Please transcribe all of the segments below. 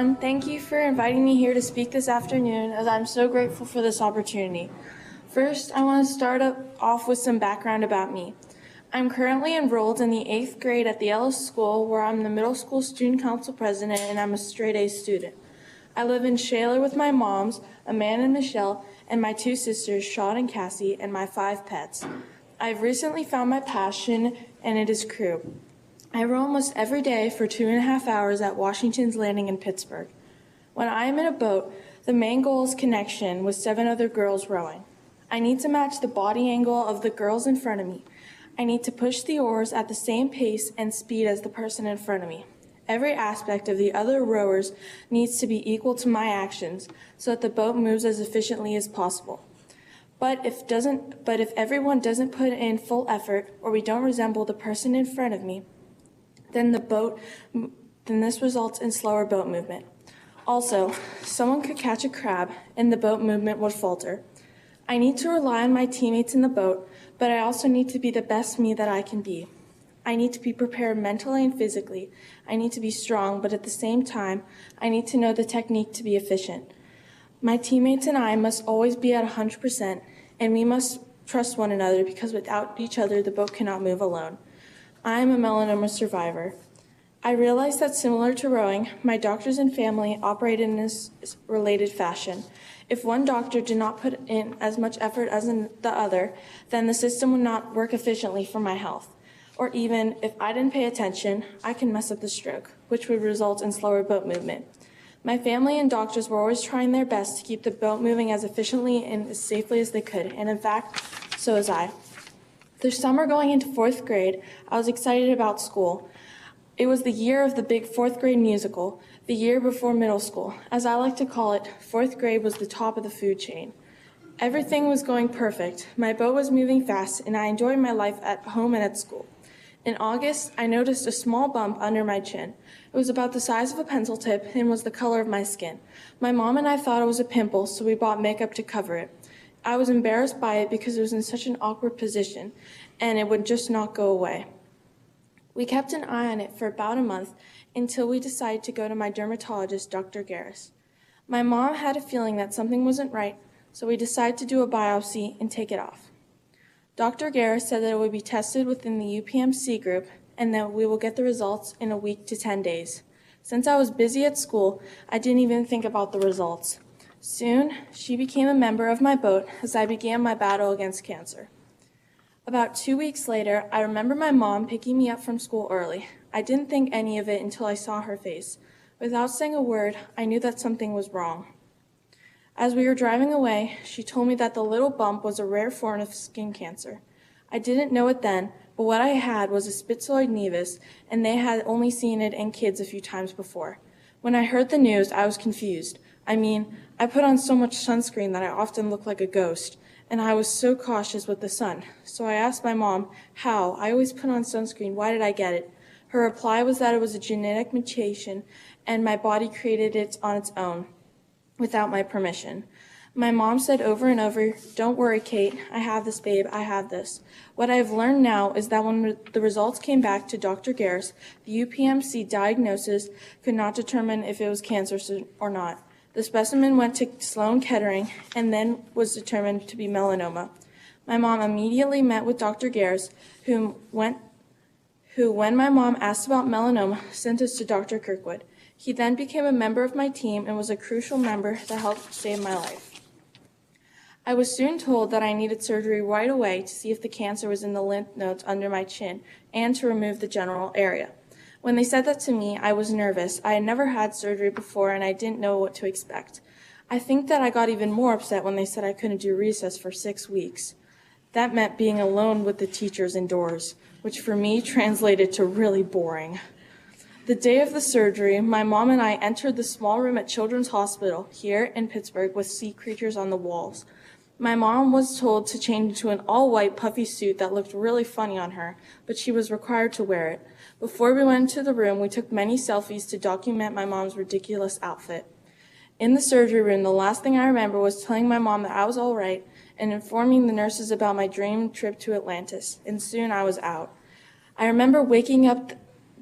everyone. Thank you for inviting me here to speak this afternoon, as I'm so grateful for this opportunity. First, I want to start off with some background about me. I'm currently enrolled in the 8th grade at the Ellis School, where I'm the middle school student council president and I'm a straight A student. I live in Shaler with my moms, Amanda and Michelle, and my 2 sisters, Sean and Cassie, and my 5 pets. I've recently found my passion, and it is crew. I row almost every day for 2.5 hours at Washington's Landing in Pittsburgh. When I am in a boat, the main goal is connection with 7 other girls rowing. I need to match the body angle of the girls in front of me. I need to push the oars at the same pace and speed as the person in front of me. Every aspect of the other rowers needs to be equal to my actions so that the boat moves as efficiently as possible. But if everyone doesn't put in full effort, or we don't resemble the person in front of me, then this results in slower boat movement. Also, someone could catch a crab and the boat movement would falter. I need to rely on my teammates in the boat, but I also need to be the best me that I can be. I need to be prepared mentally and physically. I need to be strong, but at the same time, I need to know the technique to be efficient. My teammates and I must always be at 100%, and we must trust one another because without each other, the boat cannot move alone. I am a melanoma survivor. I realize that similar to rowing, my doctors and family operate in this related fashion. If one doctor did not put in as much effort as the other, then the system would not work efficiently for my health. Or even, if I didn't pay attention, I can mess up the stroke, which would result in slower boat movement. My family and doctors were always trying their best to keep the boat moving as efficiently and as safely as they could, and in fact, so was I. The summer going into 4th grade, I was excited about school. It was the year of the big 4th grade musical, the year before middle school. As I like to call it, 4th grade was the top of the food chain. Everything was going perfect. My boat was moving fast, and I enjoyed my life at home and at school. In August, I noticed a small bump under my chin. It was about the size of a pencil tip and was the color of my skin. My mom and I thought it was a pimple, so we bought makeup to cover it. I was embarrassed by it because it was in such an awkward position, and it would just not go away. We kept an eye on it for about a month until we decided to go to my dermatologist, Dr. Garris. My mom had a feeling that something wasn't right, so we decided to do a biopsy and take it off. Dr. Garris said that it would be tested within the UPMC group and that we will get the results in a week to 10 days. Since I was busy at school, I didn't even think about the results. Soon, she became a member of my boat as I began my battle against cancer. About 2 weeks later, I remember my mom picking me up from school early. I didn't think any of it until I saw her face. Without saying a word, I knew that something was wrong. As we were driving away, she told me that the little bump was a rare form of skin cancer. I didn't know it then, but what I had was a spitzoid nevus, and they had only seen it in kids a few times before. When I heard the news, I was confused. I put on so much sunscreen that I often looked like a ghost, and I was so cautious with the sun. So I asked my mom, how? I always put on sunscreen. Why did I get it? Her reply was that it was a genetic mutation, and my body created it on its own, without my permission. My mom said over and over, don't worry, Kate, I have this, babe, I have this. What I've learned now is that when the results came back to Dr. Garris, the UPMC diagnosis could not determine if it was cancer or not. The specimen went to Sloan Kettering and then was determined to be melanoma. My mom immediately met with Dr. Garris, who, when my mom asked about melanoma, sent us to Dr. Kirkwood. He then became a member of my team and was a crucial member that helped save my life. I was soon told that I needed surgery right away to see if the cancer was in the lymph nodes under my chin and to remove the general area. When they said that to me, I was nervous. I had never had surgery before and I didn't know what to expect. I think that I got even more upset when they said I couldn't do recess for 6 weeks. That meant being alone with the teachers indoors, which for me translated to really boring. The day of the surgery, my mom and I entered the small room at Children's Hospital here in Pittsburgh with sea creatures on the walls. My mom was told to change into an all-white puffy suit that looked really funny on her, but she was required to wear it. Before we went into the room, we took many selfies to document my mom's ridiculous outfit. In the surgery room, the last thing I remember was telling my mom that I was all right and informing the nurses about my dream trip to Atlantis, and soon I was out. I remember waking up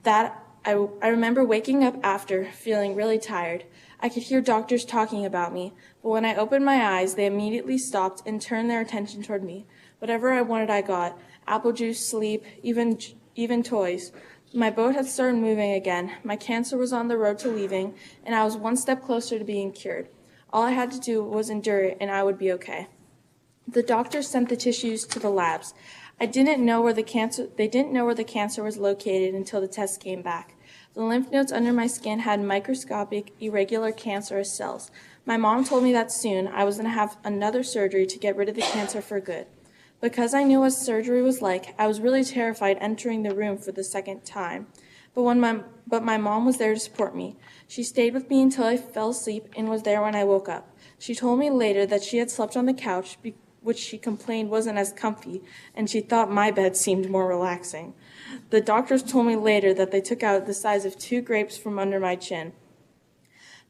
that I remember waking up after, feeling really tired. I could hear doctors talking about me, but when I opened my eyes, they immediately stopped and turned their attention toward me. Whatever I wanted, I got. Apple juice, sleep, even toys. My boat had started moving again. My cancer was on the road to leaving, and I was one step closer to being cured. All I had to do was endure it, and I would be okay. The doctors sent the tissues to the labs. They didn't know where the cancer was located until the tests came back. The lymph nodes under my skin had microscopic, irregular cancerous cells. My mom told me that soon I was going to have another surgery to get rid of the cancer for good. Because I knew what surgery was like, I was really terrified entering the room for the second time. But my mom was there to support me. She stayed with me until I fell asleep and was there when I woke up. She told me later that she had slept on the couch, which she complained wasn't as comfy, and she thought my bed seemed more relaxing. The doctors told me later that they took out the size of 2 grapes from under my chin.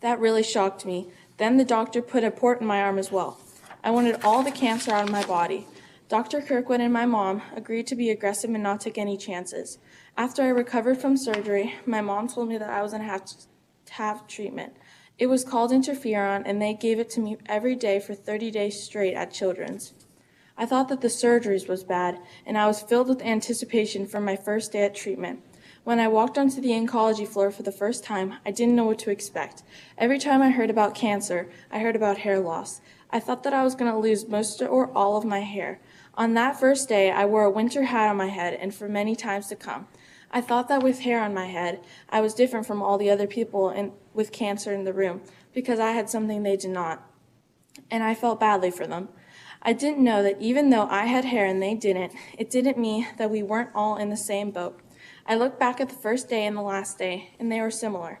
That really shocked me. Then the doctor put a port in my arm as well. I wanted all the cancer out of my body. Dr. Kirkwood and my mom agreed to be aggressive and not take any chances. After I recovered from surgery, my mom told me that I was going to have treatment. It was called interferon, and they gave it to me every day for 30 days straight at Children's. I thought that the surgeries was bad, and I was filled with anticipation for my first day at treatment. When I walked onto the oncology floor for the first time, I didn't know what to expect. Every time I heard about cancer, I heard about hair loss. I thought that I was going to lose most or all of my hair. On that first day, I wore a winter hat on my head, and for many times to come. I thought that with hair on my head, I was different from all the other people with cancer in the room, because I had something they did not. And I felt badly for them. I didn't know that even though I had hair and they didn't, it didn't mean that we weren't all in the same boat. I looked back at the first day and the last day, and they were similar.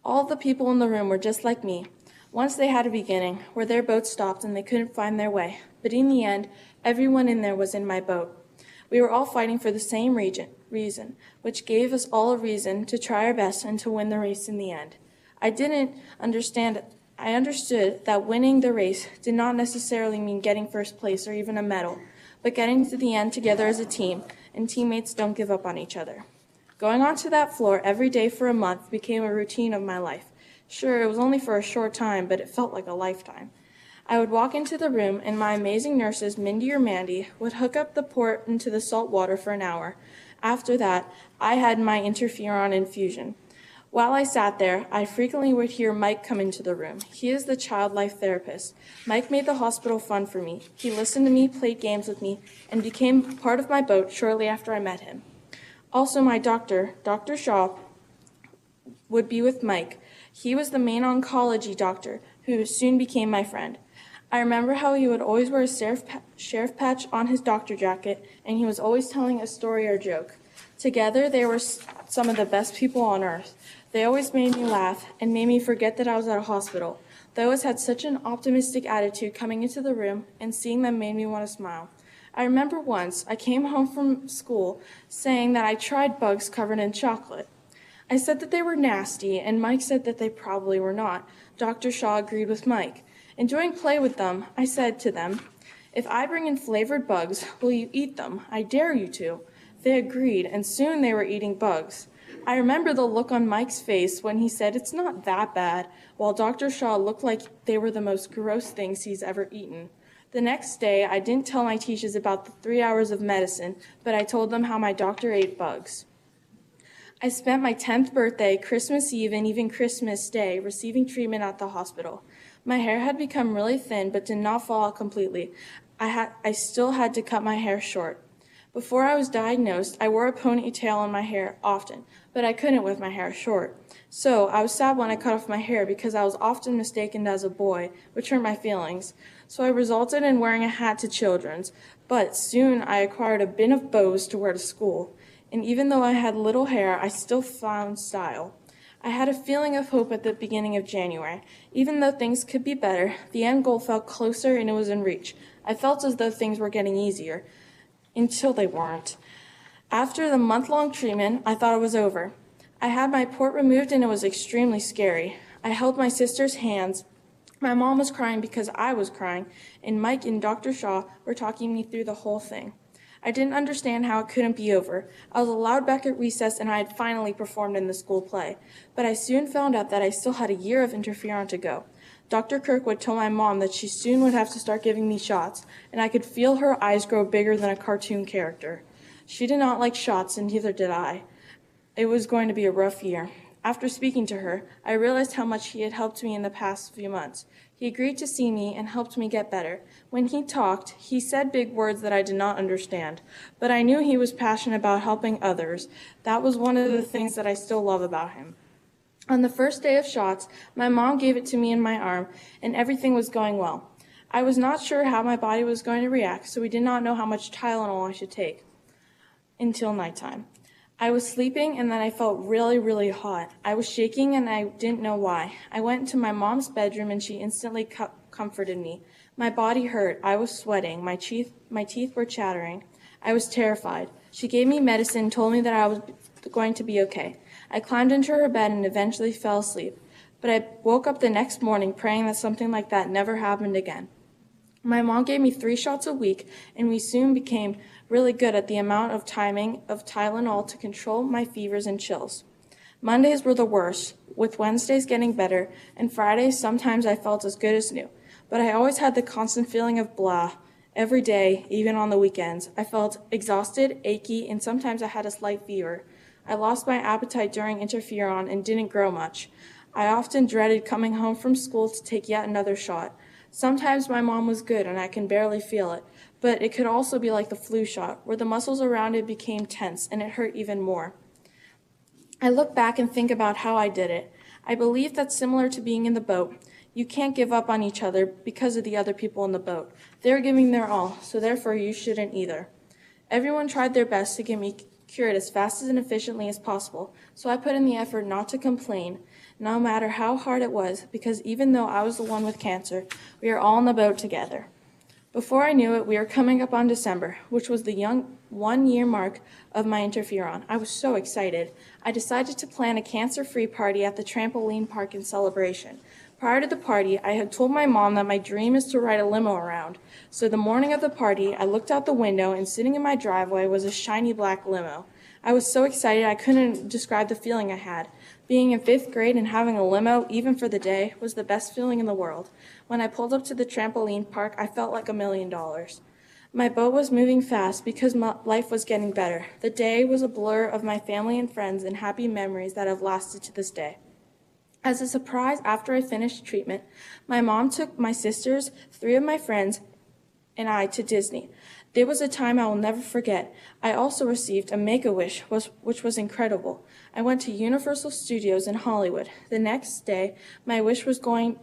All the people in the room were just like me. Once they had a beginning, where their boat stopped and they couldn't find their way. But in the end, everyone in there was in my boat. We were all fighting for the same reason, which gave us all a reason to try our best and to win the race in the end. I understood that winning the race did not necessarily mean getting first place or even a medal, but getting to the end together as a team, and teammates don't give up on each other. Going onto that floor every day for a month became a routine of my life. Sure, it was only for a short time, but it felt like a lifetime. I would walk into the room, and my amazing nurses, Mindy or Mandy, would hook up the port into the salt water for an hour. After that, I had my interferon infusion. While I sat there, I frequently would hear Mike come into the room. He is the child life therapist. Mike made the hospital fun for me. He listened to me, played games with me, and became part of my boat shortly after I met him. Also, my doctor, Dr. Shaw, would be with Mike. He was the main oncology doctor, who soon became my friend. I remember how he would always wear a sheriff patch on his doctor jacket, and he was always telling a story or joke. Together, they were some of the best people on earth. They always made me laugh and made me forget that I was at a hospital. They always had such an optimistic attitude coming into the room, and seeing them made me want to smile. I remember once I came home from school saying that I tried bugs covered in chocolate. I said that they were nasty, and Mike said that they probably were not. Dr. Shaw agreed with Mike. Enjoying play with them, I said to them, "If I bring in flavored bugs, will you eat them? I dare you to." They agreed, and soon they were eating bugs. I remember the look on Mike's face when he said it's not that bad, while Dr. Shaw looked like they were the most gross things he's ever eaten. The next day, I didn't tell my teachers about the 3 hours of medicine, but I told them how my doctor ate bugs. I spent my 10th birthday, Christmas Eve, and even Christmas Day receiving treatment at the hospital. My hair had become really thin, but did not fall out completely. I still had to cut my hair short. Before I was diagnosed, I wore a ponytail in my hair often, but I couldn't with my hair short. So I was sad when I cut off my hair because I was often mistaken as a boy, which hurt my feelings. So I resulted in wearing a hat to Children's, but soon I acquired a bin of bows to wear to school. And even though I had little hair, I still found style. I had a feeling of hope at the beginning of January. Even though things could be better, the end goal felt closer and it was in reach. I felt as though things were getting easier, until they weren't. After the month-long treatment, I thought it was over. I had my port removed and it was extremely scary. I held my sister's hands. My mom was crying because I was crying, and Mike and Dr. Shaw were talking me through the whole thing. I didn't understand how it couldn't be over. I was allowed back at recess and I had finally performed in the school play. But I soon found out that I still had a year of interferon to go. Dr. Kirkwood told my mom that she soon would have to start giving me shots, and I could feel her eyes grow bigger than a cartoon character. She did not like shots, and neither did I. It was going to be a rough year. After speaking to her, I realized how much he had helped me in the past few months. He agreed to see me and helped me get better. When he talked, he said big words that I did not understand, but I knew he was passionate about helping others. That was one of the things that I still love about him. On the first day of shots, my mom gave it to me in my arm, and everything was going well. I was not sure how my body was going to react, so we did not know how much Tylenol I should take until nighttime. I was sleeping, and then I felt really, really hot. I was shaking, and I didn't know why. I went into my mom's bedroom, and she instantly comforted me. My body hurt. I was sweating. My teeth were chattering. I was terrified. She gave me medicine and told me that I was going to be okay. I climbed into her bed and eventually fell asleep, but I woke up the next morning praying that something like that never happened again. My mom gave me 3 shots a week, and we soon became really good at the amount of timing of Tylenol to control my fevers and chills. Mondays were the worst, with Wednesdays getting better, and Fridays sometimes I felt as good as new, but I always had the constant feeling of blah. Every day, even on the weekends, I felt exhausted, achy, and sometimes I had a slight fever. I lost my appetite during interferon and didn't grow much. I often dreaded coming home from school to take yet another shot. Sometimes my mom was good and I can barely feel it, but it could also be like the flu shot, where the muscles around it became tense and it hurt even more. I look back and think about how I did it. I believe that's similar to being in the boat. You can't give up on each other because of the other people in the boat. They're giving their all, so therefore you shouldn't either. Everyone tried their best to get me cured as fast and efficiently as possible, so I put in the effort not to complain, no matter how hard it was, because even though I was the one with cancer, we are all in the boat together. Before I knew it, we were coming up on December, which was the 1-year mark of my interferon. I was so excited. I decided to plan a cancer-free party at the trampoline park in celebration. Prior to the party, I had told my mom that my dream is to ride a limo around. So the morning of the party, I looked out the window, and sitting in my driveway was a shiny black limo. I was so excited I couldn't describe the feeling I had. Being in 5th grade and having a limo, even for the day, was the best feeling in the world. When I pulled up to the trampoline park, I felt like $1 million. My boat was moving fast because my life was getting better. The day was a blur of my family and friends and happy memories that have lasted to this day. As a surprise, after I finished treatment, my mom took my sisters, 3 of my friends, and I to Disney. There was a time I will never forget. I also received a Make-A-Wish, which was incredible. I went to Universal Studios in Hollywood. The next day, my wish was going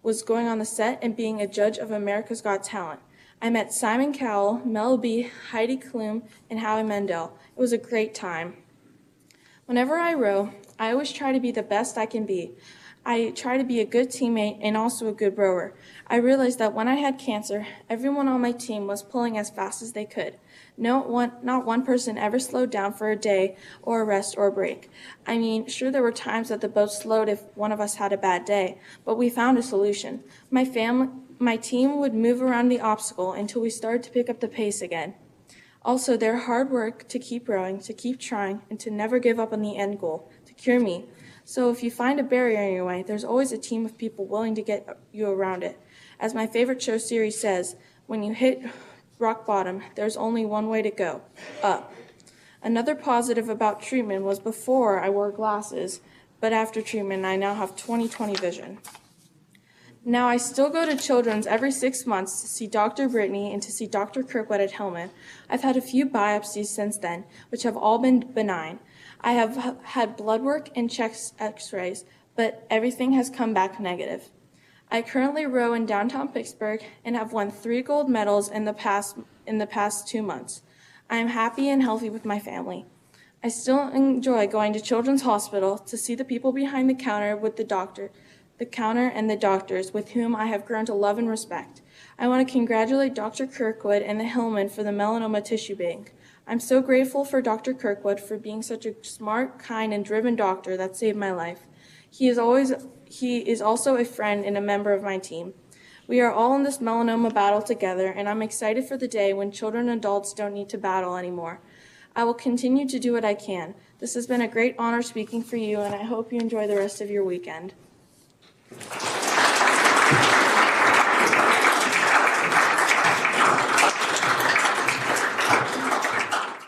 on the set and being a judge of America's Got Talent. I met Simon Cowell, Mel B, Heidi Klum, and Howie Mandel. It was a great time. Whenever I row, I always try to be the best I can be. I try to be a good teammate and also a good rower. I realized that when I had cancer, everyone on my team was pulling as fast as they could. Not one person ever slowed down for a day or a rest or a break. I mean, sure, there were times that the boat slowed if one of us had a bad day, but we found a solution. My team would move around the obstacle until we started to pick up the pace again. Also, their hard work to keep rowing, to keep trying, and to never give up on the end goal, to cure me. So if you find a barrier in your way, there's always a team of people willing to get you around it. As my favorite show series says, when you hit rock bottom, there's only one way to go, up. Another positive about treatment was before I wore glasses, but after treatment I now have 20/20 vision. Now I still go to Children's every 6 months to see Dr. Brittany and to see Dr. Kirkwood at Hillman. I've had a few biopsies since then, which have all been benign. I have had blood work and chest x-rays, but everything has come back negative. I currently row in downtown Pittsburgh and have won 3 gold medals in the past 2 months. I am happy and healthy with my family. I still enjoy going to Children's Hospital to see the people behind the counter and the doctors with whom I have grown to love and respect. I want to congratulate Dr. Kirkwood and the Hillman for the melanoma tissue bank. I'm so grateful for Dr. Kirkwood for being such a smart, kind, and driven doctor that saved my life. He is also a friend and a member of my team. We are all in this melanoma battle together, and I'm excited for the day when children and adults don't need to battle anymore. I will continue to do what I can. This has been a great honor speaking for you, and I hope you enjoy the rest of your weekend.